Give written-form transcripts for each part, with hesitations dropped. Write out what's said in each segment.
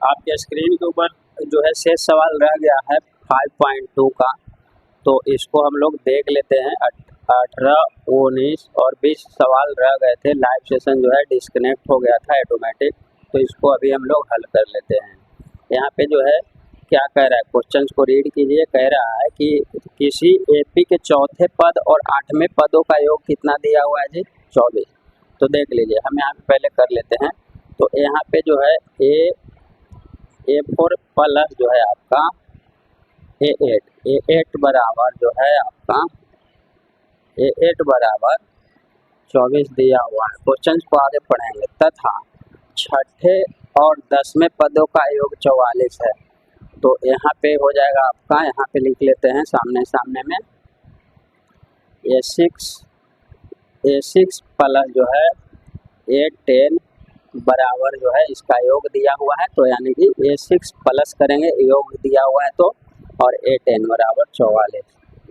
आपके स्क्रीन के ऊपर जो है शेष सवाल रह गया है 5.2 का, तो इसको हम लोग देख लेते हैं। 18, 19 और 20 सवाल रह गए थे। लाइव सेशन जो है डिस्कनेक्ट हो गया था ऑटोमेटिक, तो इसको अभी हम लोग हल कर लेते हैं। यहाँ पे जो है क्या कह रहा है, क्वेश्चंस को रीड कीजिए। कह रहा है कि किसी एपी के चौथे पद और 8वें पदों का योग कितना दिया हुआ है जी, 24। तो देख लीजिए, हम यहाँ पे पहले कर लेते हैं। तो यहाँ पे जो है A4 प्लस जो है आपका A8 बराबर जो है आपका A8 बराबर 24 दिया हुआ है। क्वेश्चन को आगे पढ़ेंगे। तथा छठे और 10वें पदों का योग 44 है। तो यहाँ पे हो जाएगा आपका, यहाँ पे लिख लेते हैं सामने सामने में A6 प्लस जो है A10 बराबर जो है इसका योग दिया हुआ है। तो यानी कि A6 प्लस करेंगे, योग दिया हुआ है तो, और A10 बराबर 44।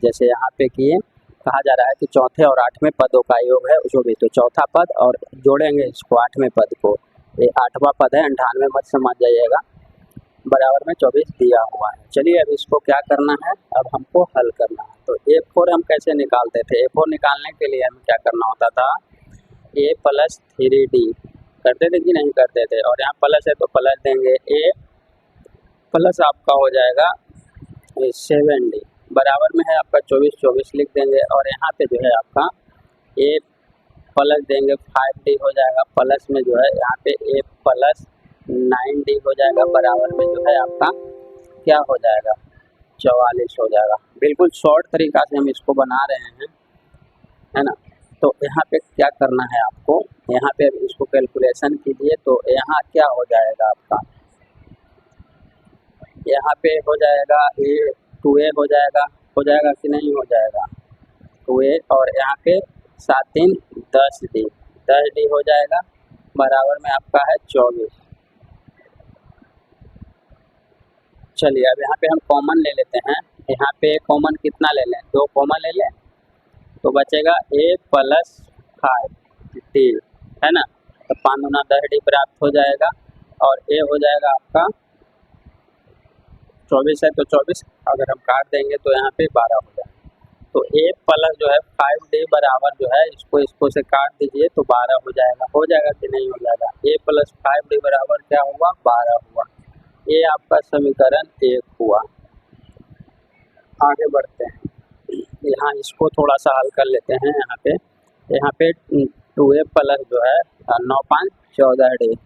जैसे यहाँ पे किए, कहा जा रहा है कि चौथे और 8वें पदों का योग है जो भी, तो चौथा पद और जोड़ेंगे इसको 8वें पद को, ये 8वां पद है, 98 मत समझ जाइएगा, बराबर में 24 दिया हुआ है। चलिए अब इसको क्या करना है, अब हमको हल करना है। तो A4 हम कैसे निकालते थे, A4 निकालने के लिए हमें क्या करना होता था, A प्लस 3D करते थे कि नहीं करते थे, और यहाँ प्लस है तो प्लस देंगे, A प्लस आपका हो जाएगा 7D बराबर में है आपका 24 लिख देंगे, और यहाँ पे जो है आपका A प्लस देंगे 5D हो जाएगा, प्लस में जो है यहाँ पे A प्लस 9D हो जाएगा, बराबर में जो है आपका क्या हो जाएगा, 44 हो जाएगा। बिल्कुल शॉर्ट तरीका से हम इसको बना रहे हैं, है ना। तो यहाँ पे क्या करना है आपको, यहाँ पे इसको कैलकुलेशन कीजिए। तो यहाँ क्या हो जाएगा आपका, यहाँ पे हो जाएगा 2A हो जाएगा कि नहीं हो जाएगा 2A, और यहाँ पे 7 3 10D हो जाएगा, बराबर में आपका है 24। चलिए अब यहाँ पे हम कॉमन ले लेते हैं। यहाँ पे कॉमन कितना ले लें, 2 कॉमन ले लें, तो बचेगा A प्लस 5D, है ना। तो 5 दूना 10D प्राप्त हो जाएगा, और A हो जाएगा आपका 24 है तो 24, अगर हम काट देंगे तो यहाँ पे 12 हो जाएगा। तो A प्लस जो है 5D बराबर जो है इसको से काट दीजिए तो 12 हो जाएगा कि नहीं हो जाएगा। A प्लस 5D बराबर क्या हुआ, 12 हुआ। ये आपका समीकरण 1 हुआ। आगे बढ़ते हैं, यहाँ इसको थोड़ा सा हल कर लेते हैं। यहाँ पे 2A प्लस जो है 9 5 14D,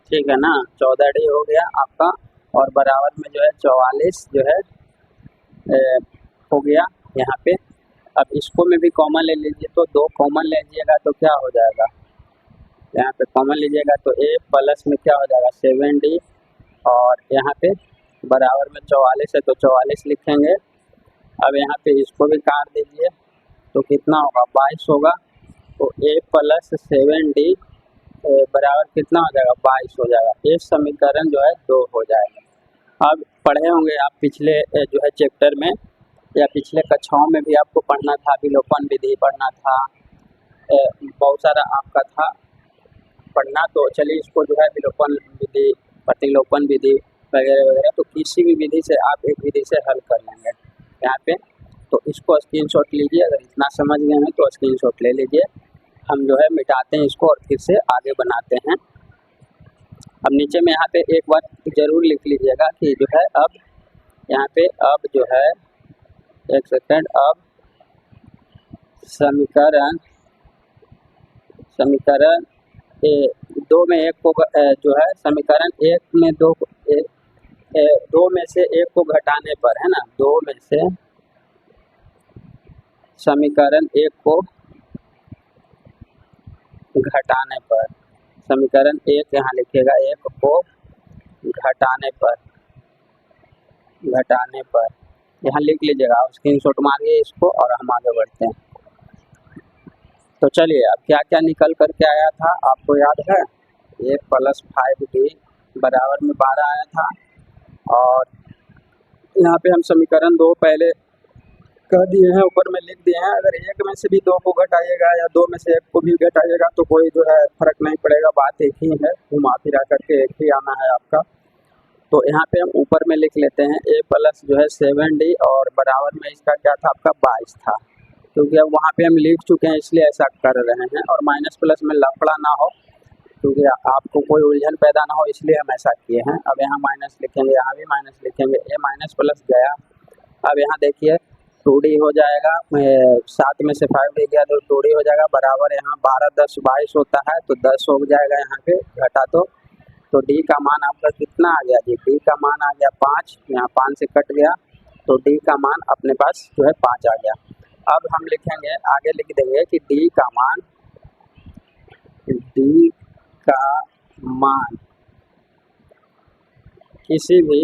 ठीक है ना, 14D हो गया आपका, और बराबर में जो है 44 जो है हो गया यहाँ पे। अब इसको में भी कॉमन ले लीजिए, तो 2 कॉमन ले लीजिएगा तो क्या हो जाएगा, यहाँ पे कॉमन लीजिएगा तो A प्लस में क्या हो जाएगा 7D, और यहाँ पे बराबर में 44 है तो 44 लिखेंगे। अब यहाँ पे इसको भी काट दीजिए तो कितना होगा, 22 होगा। तो A प्लस 7D बराबर कितना हो जाएगा, 22 हो जाएगा। ये समीकरण जो है 2 हो जाएगा। अब पढ़े होंगे आप पिछले जो है चैप्टर में या पिछले कक्षाओं में भी आपको पढ़ना था, विलोपन विधि पढ़ना था, बहुत सारा आपका था पढ़ना। तो चलिए इसको जो है विलोपन विधि, प्रतिलोपन विधि वगैरह वगैरह, तो किसी भी विधि से आप एक विधि से हल कर लेंगे यहाँ पे। तो इसको स्क्रीनशॉट लीजिए, अगर इतना समझ गए हैं तो स्क्रीनशॉट ले लीजिए। हम जो है मिटाते हैं इसको और फिर से आगे बनाते हैं। अब नीचे में यहाँ पे एक बात ज़रूर लिख लीजिएगा कि जो है अब यहाँ पे अब जो है, एक सेकेंड, अब समीकरण 2 में 1 को जो है समीकरण 1 में 2 में से 1 को घटाने पर, है ना, 2 में से समीकरण 1 को घटाने पर, समीकरण 1 यहाँ लिखिएगा, 1 को घटाने पर यहाँ लिख लीजिएगा, स्क्रीनशॉट मारिए इसको और हम आगे बढ़ते हैं। तो चलिए अब क्या क्या निकल कर के आया था आपको याद है, A प्लस 5D बराबर में 12 आया था, और यहाँ पे हम समीकरण 2 पहले कह दिए हैं, ऊपर में लिख दिए हैं। अगर एक में से भी दो को घटाइएगा या दो में से एक को भी घटाइएगा तो कोई जो है फर्क नहीं पड़ेगा, बात एक ही है, घुमा फिरा करके एक ही आना है आपका। तो यहाँ पे हम ऊपर में लिख लेते हैं a प्लस जो है 7d और बराबर में इसका क्या था आपका 22 था, क्योंकि अब वहाँ पे हम लिख चुके हैं इसलिए ऐसा कर रहे हैं। और माइनस प्लस में लफड़ा ना हो, क्योंकि आपको कोई उलझन पैदा ना हो, इसलिए हम ऐसा किए हैं। अब यहाँ माइनस लिखेंगे, यहाँ भी माइनस लिखेंगे, a माइनस प्लस गया। अब यहाँ देखिए 2d हो जाएगा, 7 में से 5 दे गया तो 2d हो जाएगा, बराबर यहाँ 12 10 22 होता है तो 10 हो जाएगा यहाँ पे घटा। तो d का मान आपका कितना आ गया जी? d का मान आ गया 5, यहाँ 5 से कट गया तो d का मान अपने पास जो है 5 आ गया। अब हम लिखेंगे, आगे लिख देंगे कि d का मान किसी भी,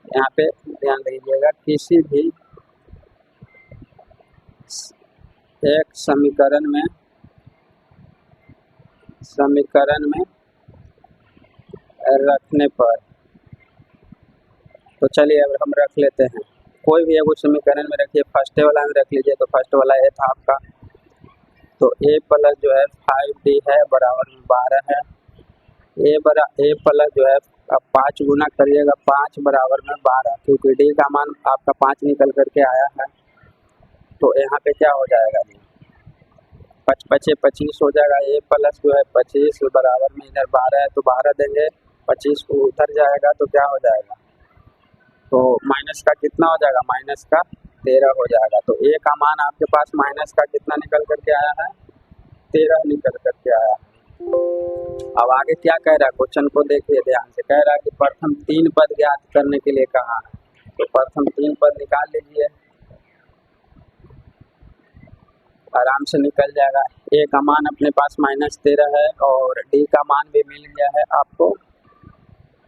यहाँ पे ध्यान दीजिएगा, किसी भी एक समीकरण में रखने पर, तो चलिए अब हम रख लेते हैं। कोई भी एक समीकरण में रखिए, फर्स्ट वाला में रख लीजिए। तो फर्स्ट वाला ये था आपका, तो a प्लस जो है 5d है बराबर में 12 है। a प्लस जो है अब 5 गुना करिएगा, 5 बराबर में 12, क्योंकि d का मान आपका 5 निकल करके आया है। तो यहाँ पे क्या हो जाएगा जी? 5 5 25 हो जाएगा। a प्लस जो है 25 बराबर में इधर 12 है तो 12 देंगे, 25 को उधर जाएगा तो क्या हो जाएगा? तो माइनस का कितना हो जाएगा? माइनस का 13 हो जाएगा। तो a का मान आपके पास माइनस का कितना निकल करके आया है? 13 निकल करके आया है। अब आगे क्या कह रहा है, क्वेश्चन को देखिए ध्यान से। कह रहा है कि प्रथम 3 पद ज्ञात करने के लिए कहा है, तो प्रथम 3 पद निकाल लीजिए, आराम से निकल जाएगा। a का मान अपने पास -13 है और d का मान भी मिल गया है आपको,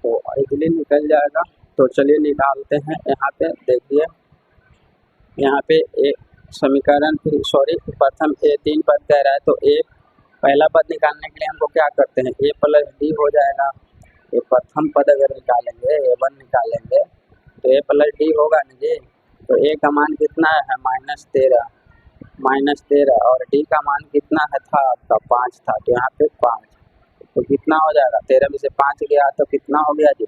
तो इजीली निकल जाएगा। तो चलिए निकालते हैं। यहाँ पे देखिए, यहाँ पे एक समीकरण प्रथम a 3 पद कह रहा है, तो a पहला पद निकालने के लिए हमको क्या करते हैं? a प्लस d हो जाएगा। ये प्रथम पद अगर निकालेंगे, a1 निकालेंगे तो a प्लस d होगा ना जी। तो a का मान कितना है? -13 और d का मान कितना है था आपका? 5 था, तो यहाँ पे 5, तो कितना हो जाएगा? 13 में से 5 गया तो कितना हो गया जी?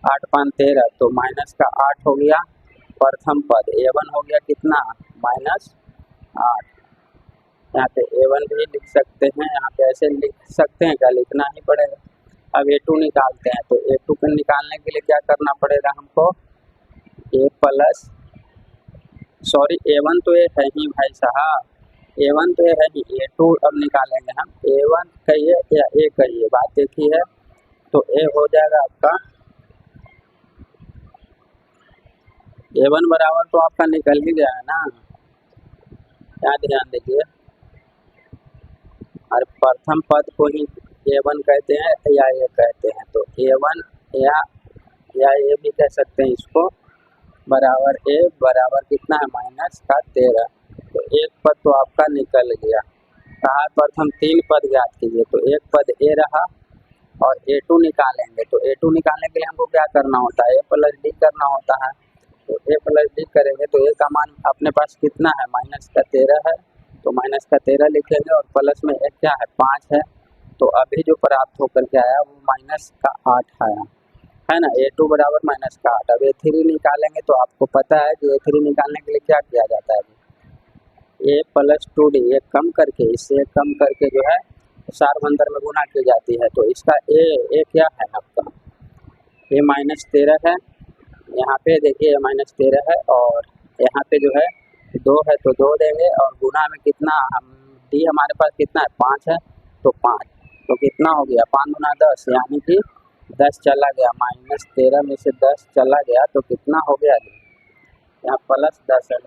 8 5 13, तो माइनस का 8 हो गया प्रथम पद। a1 हो गया कितना? -8। यहाँ पे a1 भी लिख सकते हैं, यहाँ पे ऐसे लिख सकते हैं, क्या लिखना ही पड़ेगा। अब a2 निकालते हैं, तो a2 को निकालने के लिए क्या करना पड़ेगा हमको? a1 तो ये है ही भाई साहब, a1 तो ये है ही, a2 अब निकालेंगे हम। a1 कहिए या a कहिए, बात एक ही है। तो a हो जाएगा आपका, a1 बराबर तो आपका निकल ही गया है ना, क्या ध्यान दीजिए। और प्रथम पद को ही a1 कहते हैं या a कहते हैं, तो a1 या a भी कह सकते हैं इसको, बराबर a बराबर कितना है? -13। तो एक पद तो आपका निकल गया। कहा प्रथम 3 पद ज्ञात कीजिए, तो एक पद a रहा और a2 निकालेंगे। तो a2 निकालने के लिए हमको क्या करना होता है? a प्लस d करना होता है। तो a प्लस d करेंगे तो a का मान अपने पास कितना है? -13 है, तो -13 लिखेंगे और प्लस में एक क्या है? 5 है। तो अभी जो प्राप्त होकर के आया वो -8 आया है ना, a2 बराबर -8। अब a3 निकालेंगे तो आपको पता है कि a3 निकालने के लिए क्या किया जाता है? a प्लस 2d, ये कम करके, इससे कम करके जो है सारभंतर में गुना की जाती है। तो इसका a क्या है आपका? a -13 है, यहाँ पे देखिए -13 है और यहाँ पे जो है 2 है तो 2 देंगे और गुना में कितना, हम d हमारे पास कितना है? 5 है, तो 5, तो कितना हो गया? 5 गुना 10, यानी कि 10 चला गया, -13 में से 10 चला गया तो कितना हो गया जी? यहाँ प्लस 10 है,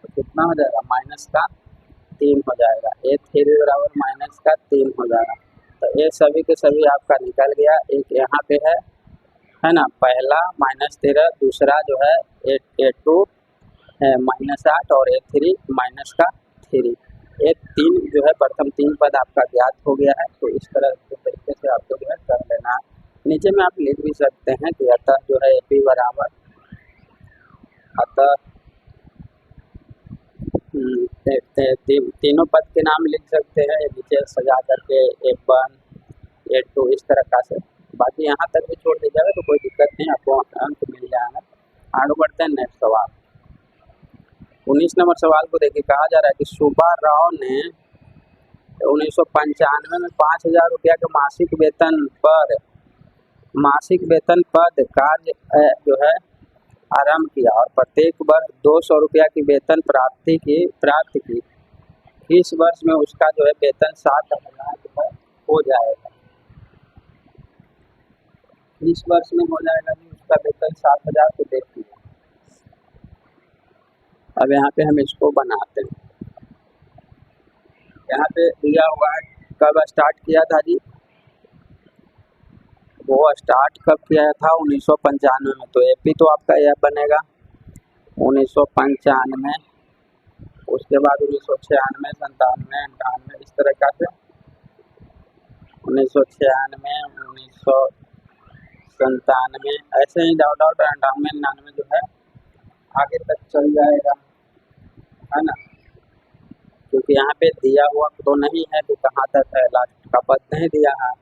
तो कितना हो जाएगा? -3 हो जाएगा। a3 बराबर -3 हो जाएगा। तो ये सभी के सभी आपका निकल गया। एक यहाँ पे है ना, पहला -13, दूसरा जो है a2 है -8 और a3 -3। ये 3 जो है प्रथम 3 पद आपका ज्ञात हो गया है। तो इस तरह के तरीके से आपको जो है कर लेना। नीचे में आप लिख भी सकते हैं कि अतः जो है a बराबर, अतः तीनों पद के नाम लिख सकते हैं नीचे सजा करके, A1 A2 इस तरह का से। बाकी यहाँ तक भी छोड़ दीजिएगा तो कोई दिक्कत नहीं, आपको अंक मिल जाएगा। आगे बढ़ते हैं नेक्स्ट सवाल। 19 नंबर सवाल को देखिए, कहा जा रहा है कि सुब्बा राव ने 1995 में 5,000 रुपया के मासिक वेतन पद कार्य जो है आरंभ किया और प्रत्येक वर्ष 200 रुपया की वेतन प्राप्त की। इस वर्ष में उसका जो है वेतन 7,000 जो है हो जाएगा। इस वर्ष में हो जाएगा जी उसका वेतन 7,000 को देखिए। अब यहाँ पे हम इसको बनाते हैं। यहाँ पे दिया हुआ है कब स्टार्ट किया था जी, वो स्टार्ट कब किया था 1995 में, तो AP तो आपका यह बनेगा 1995, उसके बाद 1996, 97, 98 इस तरह का से 1996, 1997 ऐसे ही डाउट 98, 99 जो है आगे तक चल जाएगा, है ना, क्योंकि यहाँ पे दिया हुआ तो नहीं है कि कहाँ तक है, लास्ट का पद नहीं दिया है।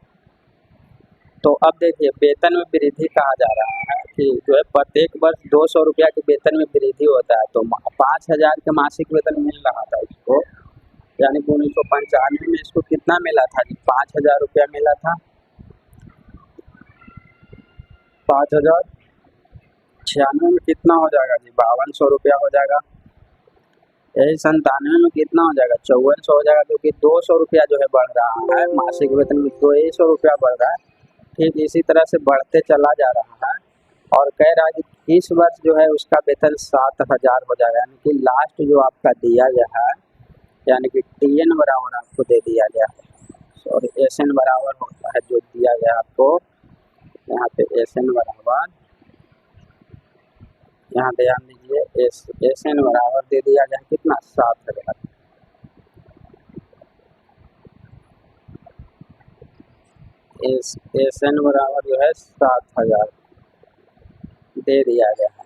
तो अब देखिए वेतन में वृद्धि कहा जा रहा है कि जो है प्रत्येक वर्ष 200 रुपया के वेतन में वृद्धि होता है, तो 5,000 के मासिक वेतन मिल रहा था इसको, यानी कि 1995 में इसको कितना मिला था जी, 5,000 रुपया मिला था। 5,096 में कितना हो जाएगा जी, 5,200 रुपया हो जाएगा। यही 97 में कितना हो जाएगा, 5,400 हो जाएगा, क्योंकि 200 रुपया जो है बढ़ रहा है मासिक वेतन में, 200 रुपया बढ़ रहा है। ठीक इसी तरह से बढ़ते चला जा रहा है और कह रहा है कि इस वर्ष जो है उसका वेतन 7,000 हो जाएगा, यानी कि लास्ट जो आपका दिया गया है, यानी कि TN बराबर आपको दे दिया गया है, सॉरी SN बराबर होता है जो दिया गया आपको, यहाँ पे SN बराबर, यहाँ ध्यान दीजिए SN बराबर दे दिया गया कितना, 7,000। SN बराबर जो है 7,000 दे दिया गया है।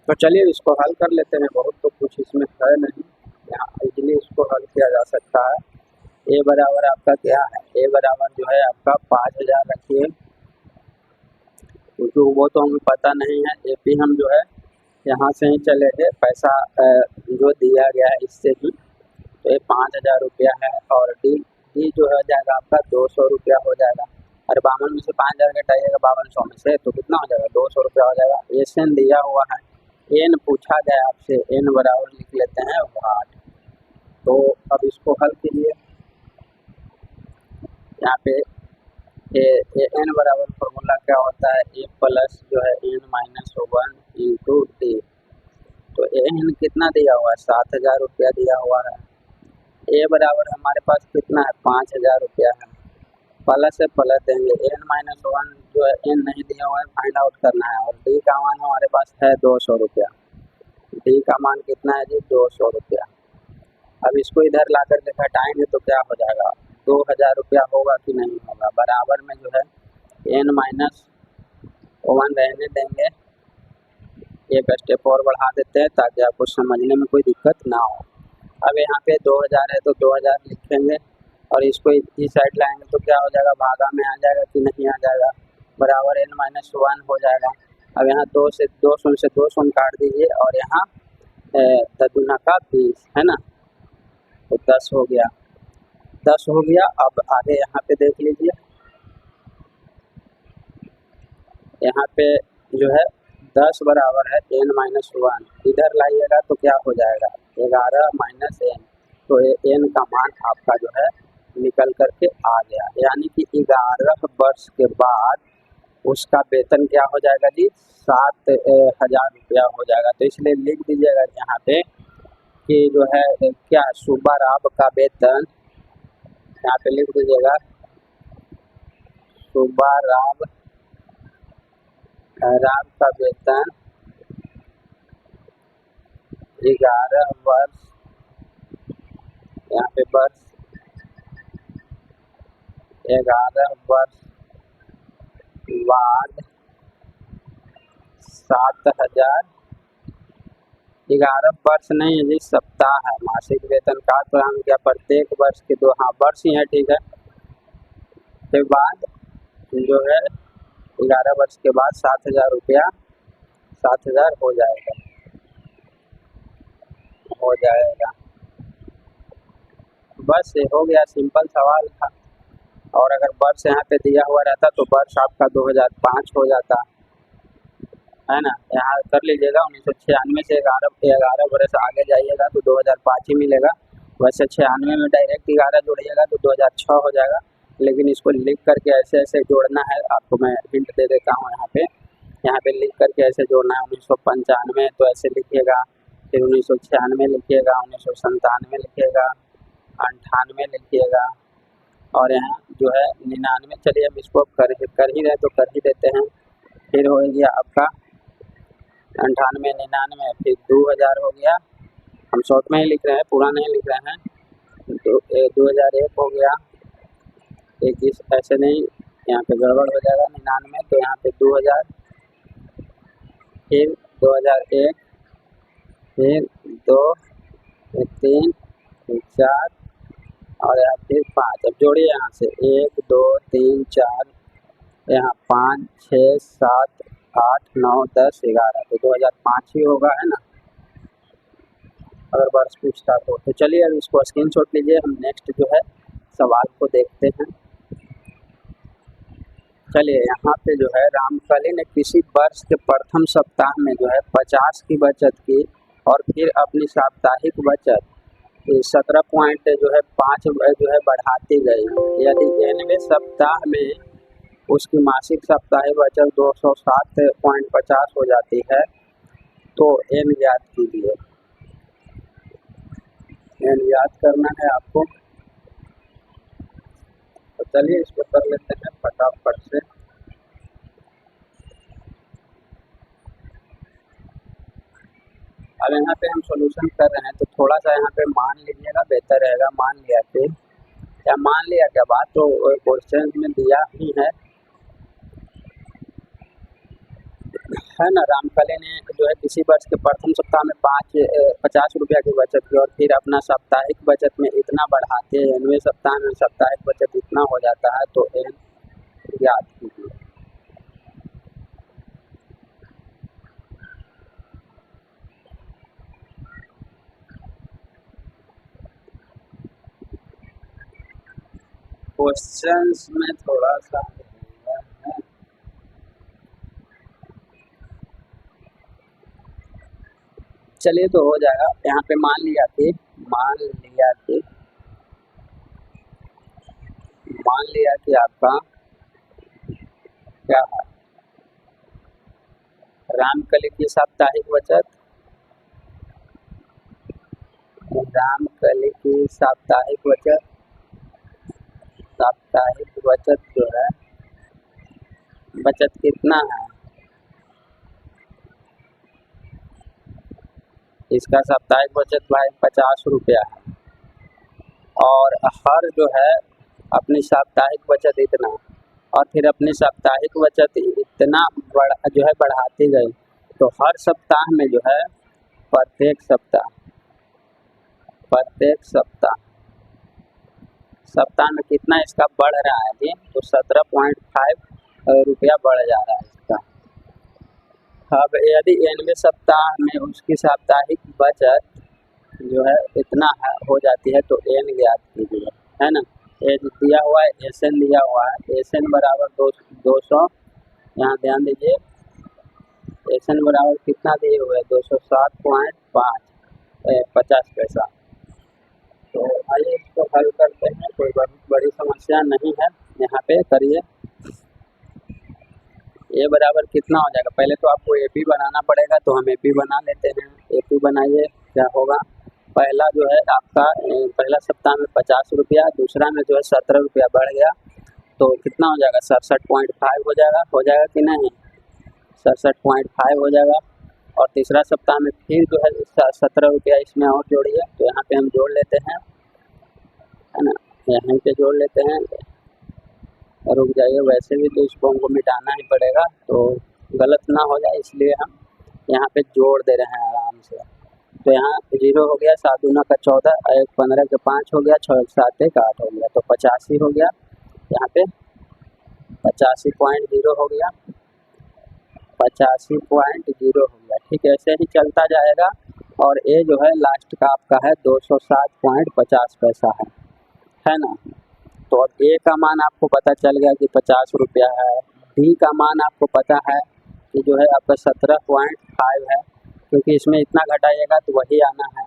तो चलिए इसको हल कर लेते हैं, बहुत तो कुछ इसमें है नहीं, यहाँ इजीली इसको हल किया जा सकता है। A बराबर आपका क्या है, A बराबर जो है आपका 5,000 रखिए, क्योंकि वो तो हमें पता नहीं है। AP हम जो है यहाँ से ही चले गए, पैसा जो दिया गया है इससे ही, तो ये 5,000 रुपया है, और D जो हो जाएगा आपका 200 रुपया हो जाएगा, और 52 में से 5,000 घटाइएगा 5,200 में से, तो कितना हो जाएगा, 200 रुपया हो जाएगा। SN दिया हुआ है, N पूछा गया आपसे, N बराबर लिख लेते हैं 8। तो अब इसको हल कीजिए, यहाँ पे N बराबर फॉर्मूला क्या होता है, A प्लस जो है N माइनस 1 इंटू D, तो N कितना दिया हुआ है, 7,000 रुपया दिया हुआ है। A बराबर हमारे पास कितना है, 5,000 रुपया है, प्लस से प्लस देंगे, N माइनस 1 जो है N नहीं दिया हुआ है, फाइंड आउट करना है, और D का मान हमारे पास है 200 रुपया, D का मान कितना है जी, 200 रुपया। अब इसको इधर ला करके घटाएंगे तो क्या हो जाएगा, 2,000 रुपया होगा कि नहीं होगा, बराबर में जो है N माइनस 1 रहने देंगे, एक स्टेप और बढ़ा देते हैं ताकि आपको समझने में कोई दिक्कत ना हो। अब यहाँ पे 2,000 है तो 2,000 लिखेंगे, और इसको इस साइड लाएंगे तो क्या हो जाएगा, भागा में आ जाएगा कि नहीं आ जाएगा, बराबर N माइनस 1 हो जाएगा। अब यहाँ 2 से 2 शून्य से 2 शून्य काट दीजिए, और यहाँ 10 का 20 है ना, तो 10 हो गया, 10 हो गया। अब आगे यहाँ पे देख लीजिए, यहाँ पे जो है 10 बराबर है N माइनस 1, इधर लाइएगा तो क्या हो जाएगा, 11 माइनस N, तो N का मान आपका जो है निकल करके आ गया, यानी कि 11 वर्ष के बाद उसका वेतन क्या हो जाएगा जी, 7,000 रुपया हो जाएगा। तो इसलिए लिख दीजिएगा यहाँ पे कि जो है क्या, सुब्बा राव का वेतन, यहाँ पे लिख दीजिएगा सुब्बा राव का वेतन 11 वर्ष, यहाँ पे वर्ष 11 वर्ष बाद 7,000 11 वर्ष नहीं है जी, सप्ताह है। मासिक वेतन का तो हम क्या प्रत्येक वर्ष के 2, हाँ वर्ष ही है, ठीक है। फिर बाद जो है 11 वर्ष के बाद 7,000 रुपया 7,000 हो जाएगा। बस ये हो गया, सिंपल सवाल था। और अगर वर्ष यहाँ पे दिया हुआ रहता तो वर्ष आपका 2005 हो जाता है ना। यहाँ कर लीजिएगा 1996 से 11 वर्ष आगे जाइएगा तो 2005 ही मिलेगा। वैसे 96 में डायरेक्ट 11 जोड़िएगा तो 2006 हो जाएगा, लेकिन इसको लिख करके ऐसे ऐसे जोड़ना है। आपको मैं हिंट दे देता हूँ, यहाँ पे लिख करके ऐसे जोड़ना है। 1995 तो ऐसे लिखिएगा, फिर 1996 लिखिएगा, 1997 लिखिएगा, 98 लिखिएगा, और यहाँ जो है 99। चलिए अब इसको कर ही रहे तो कर ही देते हैं। फिर हो गया आपका 98, 99, फिर 2000 हो गया। हम शॉर्ट में ही लिख रहे हैं, पूरा नहीं लिख रहे हैं। तो 2001 हो गया, 21 ऐसे नहीं, यहाँ पे गड़बड़ हो जाएगा। 99 तो यहाँ पे 2000, फिर 2001, फिर 2, फिर 3, फिर 4 और यहाँ फिर 5। अब जोड़िए यहाँ से 1, 2, 3, 4, यहाँ 5, 6, 7, 8, 9, 10, 11 तो 2005 ही होगा, है ना, अगर वर्ष पूछता तो चलिए अब इसको स्क्रीनशॉट लीजिए। हम नेक्स्ट जो है सवाल को देखते हैं। चलिए यहाँ पे जो है रामकली ने किसी वर्ष के प्रथम सप्ताह में जो है 50 की बचत की और फिर अपनी साप्ताहिक बचत 17 पॉइंट जो है 5 जो है बढ़ाती गई। यदि 9वें सप्ताह में उसकी मासिक साप्ताहिक बचत 207.50 हो जाती है तो n ज्ञात कीजिए। n याद करना है आपको, तो चलिए इसको कर लेते हैं फटाफट से। अब यहाँ पे हम सॉल्यूशन कर रहे हैं तो थोड़ा सा यहाँ पे मान लीजिएगा, बेहतर रहेगा। मान लिया कि क्या, मान लिया क्या, बात तो क्वेश्चन में दिया ही है ना। रामकली ने जो है किसी वर्ष के प्रथम सप्ताह में 50 रुपया की बचत की और फिर अपना साप्ताहिक बचत में इतना बढ़ाते हैं, 9वें सप्ताह में साप्ताहिक बचत इतना हो जाता है तो n याद कीजिए। क्वेश्चंस में थोड़ा सा चलिए तो हो जाएगा। यहाँ पे मान लिया कि आपका क्या है, रामकली की साप्ताहिक बचत जो है बचत कितना है, इसका साप्ताहिक बचत भाई 50 रुपया है और हर जो है अपनी साप्ताहिक बचत इतना, और फिर अपनी साप्ताहिक बचत इतना जो है बढ़ाती गई। तो हर सप्ताह में जो है प्रत्येक सप्ताह में कितना इसका बढ़ रहा है जी, तो 17.5 रुपया बढ़ जा रहा है इसका। अब यदि 9वें सप्ताह में उसकी साप्ताहिक बचत जो है इतना हो जाती है तो n ज्ञात कीजिए, है ना। एज दिया हुआ है, SN दिया हुआ है, SN बराबर 200, यहाँ ध्यान दीजिए SN बराबर कितना दिए हुए है 207.50 पैसा। तो आइए इसको हल करते हैं, कोई बड़ी समस्या नहीं है। यहाँ पे करिए, ए बराबर कितना हो जाएगा, पहले तो आपको AP बनाना पड़ेगा तो हम AP बना लेते हैं। AP बनाइए, क्या होगा, पहला जो है आपका पहला सप्ताह में 50 रुपया, दूसरा में जो है 17 रुपया बढ़ गया तो कितना हो जाएगा 67.5 हो जाएगा कि नहीं, 67.5 हो जाएगा। और तीसरा सप्ताह में फिर जो है 17 रुपया इसमें और जोड़िए, तो यहाँ पे हम जोड़ लेते हैं, है ना, यहीं पे जोड़ लेते हैं। रुक जाइए, वैसे भी तो इसको हमको मिटाना ही पड़ेगा तो गलत ना हो जाए, इसलिए हम यहाँ पे जोड़ दे रहे हैं आराम से। तो यहाँ 0 हो गया, 7 दूना का 14, 1 15 के 5 हो गया, 6 1 7 1 8 हो गया, तो 85 हो गया। यहाँ पे 85.0 हो गया, 85.0 हो गया। ठीक है, ऐसे ही चलता जाएगा। और ये जो है लास्ट का आपका है 207.50 पैसा है ना। तो अब ए का मान आपको पता चल गया कि 50 रुपया है। डी का मान आपको पता है कि जो है आपका 17.5 है, क्योंकि इसमें इतना घटाइएगा तो वही आना है।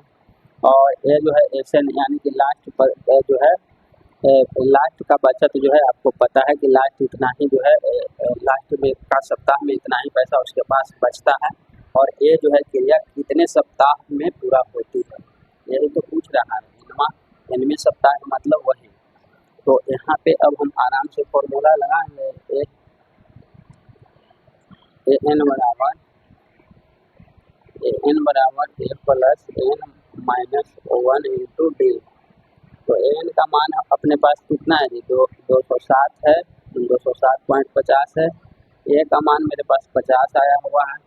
और ये जो है ऐसे यानी कि लास्ट पर जो है लास्ट का बचत जो है आपको पता है कि लास्ट इतना ही जो है लास्ट में का सप्ताह में इतना ही पैसा उसके पास बचता है। और ये जो है क्रिया कितने सप्ताह में पूरा होती है, यही तो पूछ रहा है। इनमें सप्ताह का मतलब वही। तो यहाँ पे अब हम आराम से फॉर्मूला लगाएंगे। ए एन बराबर A plus N minus 1 into D. तो एन का मान अपने पास कितना है जी, 207 है, 207.50 है। ए का मान मेरे पास 50 आया हुआ है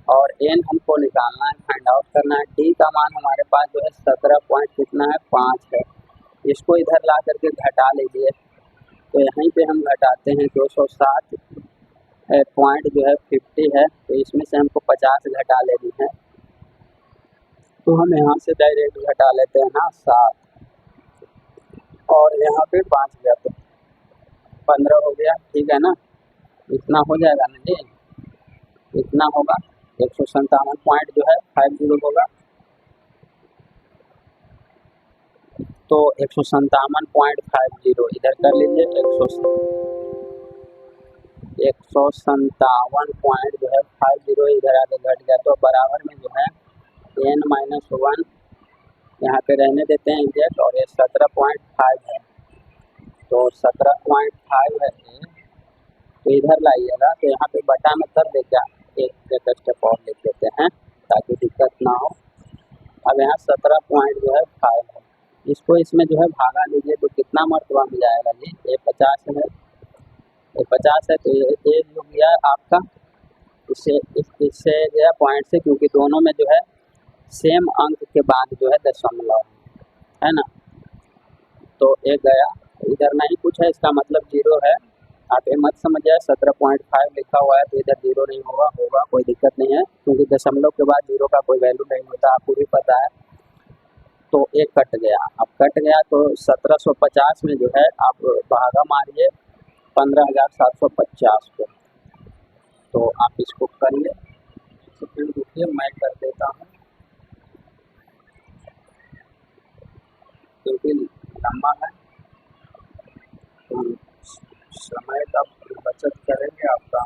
और एन हमको निकालना है, फाइंड आउट करना है। डी का मान हमारे पास जो है 17 पॉइंट कितना है, 5 है। इसको इधर ला करके घटा लीजिए। तो यहीं पे हम घटाते हैं, 207 पॉइंट जो है 50 है, तो इसमें से हमको 50 घटा लेनी है। तो हम यहाँ से डायरेक्ट घटा लेते हैं ना 7, और यहाँ पे 5 गया तो 15 हो गया। ठीक है ना, इतना हो जाएगा ना जी, इतना होगा। 157 पॉइंट जो है 50 होगा। तो 157.50 इधर कर लीजिए। 157 पॉइंट जो है 50 इधर आके घट गया, तो बराबर में जो है n-1 यहाँ पे रहने देते हैं एग्जैक्ट। और ये 17.5 है, तो 17.5 है तो इधर लाइएगा। तो यहाँ पे बटा में कर दे, क्या एक स्टेप और लिख देते हैं ताकि दिक्कत ना हो। अब यहाँ 17 जो है 5 है, इसको इसमें जो है भागा लीजिए तो कितना मरतबा में जाएगा जी, ये 50 है, ये 50 है, तो ये जो गया आपका इससे गया पॉइंट से, क्योंकि दोनों में जो है सेम अंक के बाद जो है दशमलव है ना। तो एक गया, इधर नहीं कुछ है, इसका मतलब 0 है। आप ये मत समझिए 17.5 लिखा हुआ है तो इधर 0 नहीं होगा, कोई दिक्कत नहीं है, क्योंकि दशमलव के बाद 0 का कोई वैल्यू नहीं होता, आपको भी पता है। तो एक कट गया, अब कट गया तो 1750 में जो है आप भागा मारिए 15,750 को। तो आप इसको करिए, सेकंड रुकिए मैं कर देता हूँ, क्योंकि लंबा है तो समय का बचत करेंगे आपका।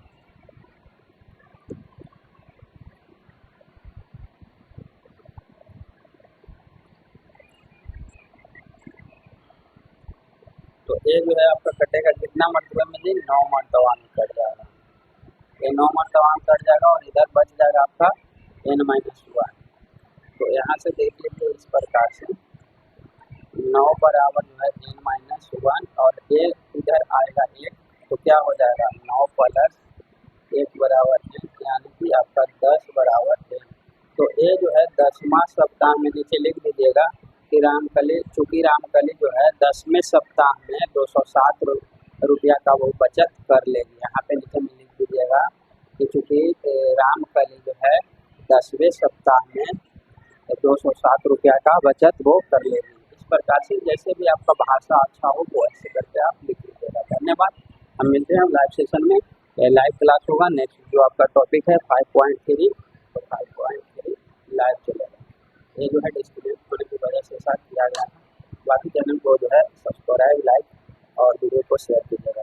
तो ये जो है आपका कटेगा कितना मरतबे में जी, 9 मरतबा में कट जाएगा। ये 9 मरतबा में कट जाएगा और इधर बच जाएगा आपका n-1। तो यहाँ से देख लीजिए इस प्रकार से 9 बराबर जो है n-1 और एक इधर आएगा 1, तो क्या हो जाएगा 9 प्लस 1 बराबर 1, यानी कि आपका 10 बराबर 1। तो ये जो है 10वां सप्ताह में नीचे लिख दीजिएगा कि रामकली, चूँकि रामकली जो है 10वें सप्ताह में 207 रुपया का वो बचत कर लेगी। यहाँ पे नीचे में लिख दीजिएगा कि चूँकि रामकली जो है 10वें सप्ताह में 207 रुपया का बचत वो कर लेगी। इस प्रकार से जैसे भी आपका भाषा अच्छा हो वो ऐसे करके आप लिख लीजिएगा। धन्यवाद, हम मिलते हैं लाइव सेशन में। लाइव क्लास होगा, नेक्स्ट जो आपका टॉपिक है 5.3, तो 5.3 लाइव चलेगा। ये जो है डिस्कनेक्ट होने की वजह से ऐसा किया गया है। बाकी चैनल को जो है सब्सक्राइब, लाइक और वीडियो को शेयर कीजिएगा।